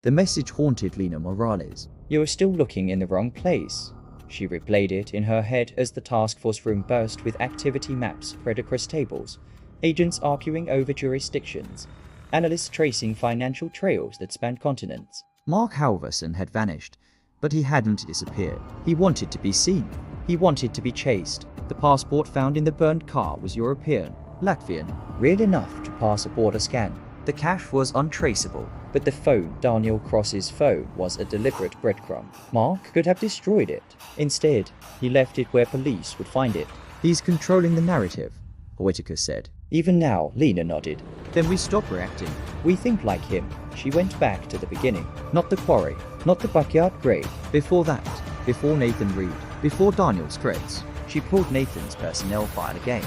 The message haunted Lena Morales. "You're still looking in the wrong place." She replayed it in her head as the task force room burst with activity maps spread across tables, agents arguing over jurisdictions, analysts tracing financial trails that spanned continents. Mark Halverson had vanished, but he hadn't disappeared. He wanted to be seen. He wanted to be chased. The passport found in the burned car was European, Latvian, real enough to pass a border scan. The cash was untraceable. But the phone, Daniel Cross's phone, was a deliberate breadcrumb. Mark could have destroyed it. Instead, he left it where police would find it. "He's controlling the narrative," Whitaker said. Even now, Lena nodded. "Then we stop reacting." "We think like him." She went back to the beginning. Not the quarry, not the backyard grave. Before that, before Nathan Reed, before Daniel's threats. She pulled Nathan's personnel file again,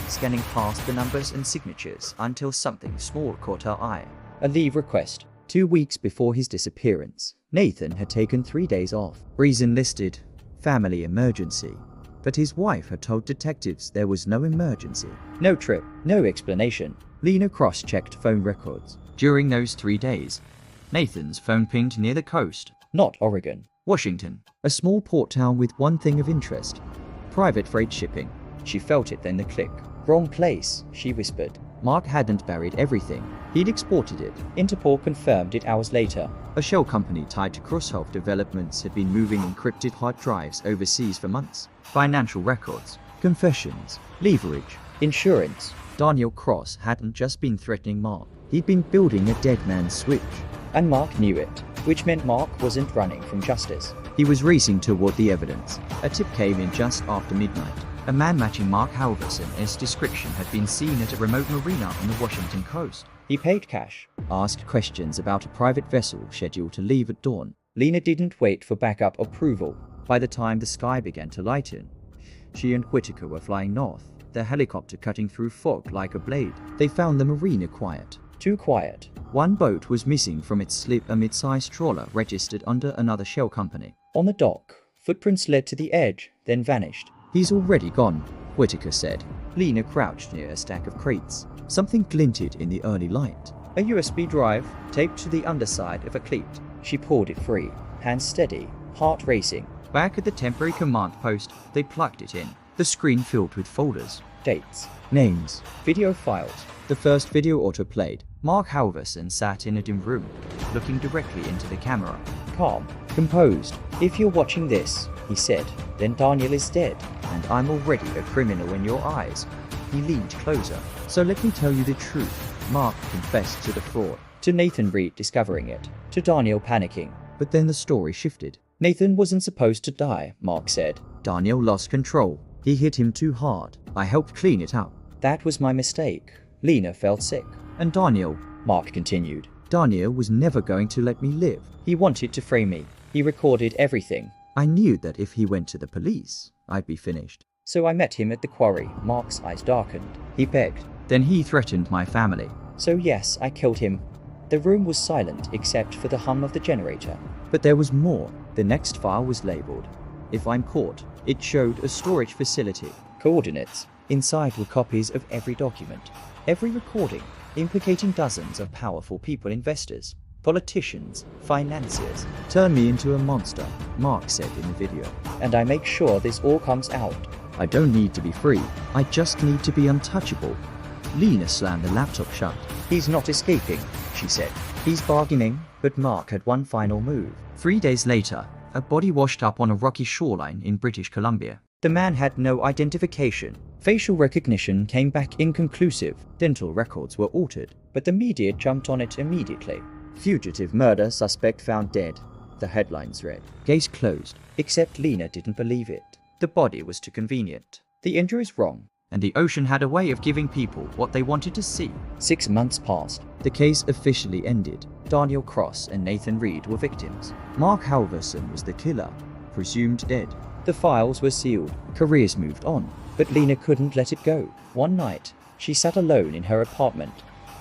scanning past the numbers and signatures until something small caught her eye. A leave request. 2 weeks before his disappearance, Nathan had taken 3 days off. Reason listed, family emergency. But his wife had told detectives there was no emergency. No trip, no explanation. Lena cross-checked phone records. During those 3 days, Nathan's phone pinged near the coast. Not Oregon. Washington, a small port town with one thing of interest: private freight shipping. She felt it then the click. "Wrong place," she whispered. Mark hadn't buried everything. He'd exported it. Interpol confirmed it hours later. A shell company tied to Crosshoff Developments had been moving encrypted hard drives overseas for months. Financial records, confessions, leverage, insurance. Daniel Cross hadn't just been threatening Mark. He'd been building a dead man's switch. And Mark knew it, which meant Mark wasn't running from justice. He was racing toward the evidence. A tip came in just after midnight. A man matching Mark Halverson's description had been seen at a remote marina on the Washington coast. He paid cash. Asked questions about a private vessel scheduled to leave at dawn. Lena didn't wait for backup approval. By the time the sky began to lighten, she and Whitaker were flying north, their helicopter cutting through fog like a blade. They found the marina quiet. Too quiet. One boat was missing from its slip, a mid-sized trawler registered under another shell company. On the dock, footprints led to the edge, then vanished. "He's already gone," Whitaker said. Lena crouched near a stack of crates. Something glinted in the early light. A USB drive taped to the underside of a cleat. She pulled it free, hands steady, heart racing. Back at the temporary command post, they plugged it in. The screen filled with folders. Dates. Names. Video files. The first video auto-played. Mark Halverson sat in a dim room, looking directly into the camera. Calm. Composed. "If you're watching this," he said, "then Daniel is dead. And I'm already a criminal in your eyes." He leaned closer. "So let me tell you the truth." Mark confessed to the fraud. To Nathan Reed discovering it. To Daniel panicking. But then the story shifted. "Nathan wasn't supposed to die," Mark said. "Daniel lost control. He hit him too hard. I helped clean it up." "That was my mistake." Lena felt sick. "And Daniel," Mark continued, "Daniel was never going to let me live. "He wanted to frame me. He recorded everything. I knew that if he went to the police, I'd be finished. So I met him at the quarry." Mark's eyes darkened. He begged. "Then he threatened my family." "So yes, I killed him." The room was silent except for the hum of the generator. But there was more. The next file was labeled. "If I'm caught." It showed a storage facility. Coordinates. Inside were copies of every document, every recording, implicating dozens of powerful people, investors, politicians, financiers. "Turn me into a monster," Mark said in the video. "And I make sure this all comes out." "I don't need to be free. I just need to be untouchable." Lena slammed the laptop shut. "He's not escaping," she said. "He's bargaining." But Mark had one final move. 3 days later, a body washed up on a rocky shoreline in British Columbia. The man had no identification. Facial recognition came back inconclusive. Dental records were altered. But the media jumped on it immediately. "Fugitive murder suspect found dead," the headlines read. Case closed. Except Lena didn't believe it. The body was too convenient. The injuries wrong. And the ocean had a way of giving people what they wanted to see. 6 months passed. The case officially ended. Daniel Cross and Nathan Reed were victims. Mark Halverson was the killer, presumed dead. The files were sealed. Careers moved on. But Lena couldn't let it go. One night, she sat alone in her apartment,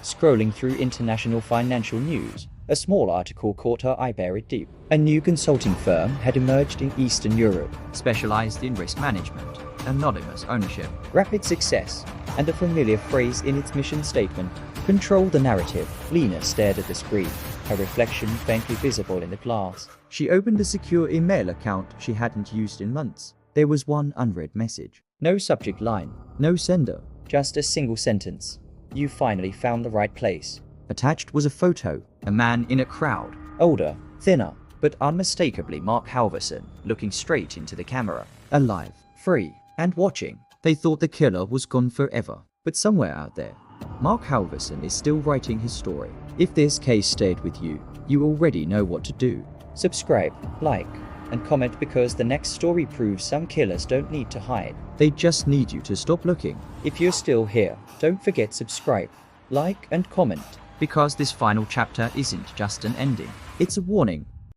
scrolling through international financial news. A small article caught her eye buried deep. A new consulting firm had emerged in Eastern Europe, specialized in risk management, anonymous ownership, rapid success, and a familiar phrase in its mission statement: control the narrative. Lena stared at the screen. her reflection faintly visible in the glass. She opened a secure email account she hadn't used in months. There was one unread message. No subject line, No sender. just a single sentence. You finally found the right place. Attached was a photo, a man in a crowd. Older, thinner, but unmistakably Mark Halverson, looking straight into the camera. Alive, free, and watching. They thought the killer was gone forever. But somewhere out there, Mark Halverson is still writing his story. If this case stayed with you, you already know what to do. Subscribe, like, and comment because the next story proves some killers don't need to hide. They just need you to stop looking. If you're still here, don't forget subscribe, like, and comment. Because this final chapter isn't just an ending. It's a warning.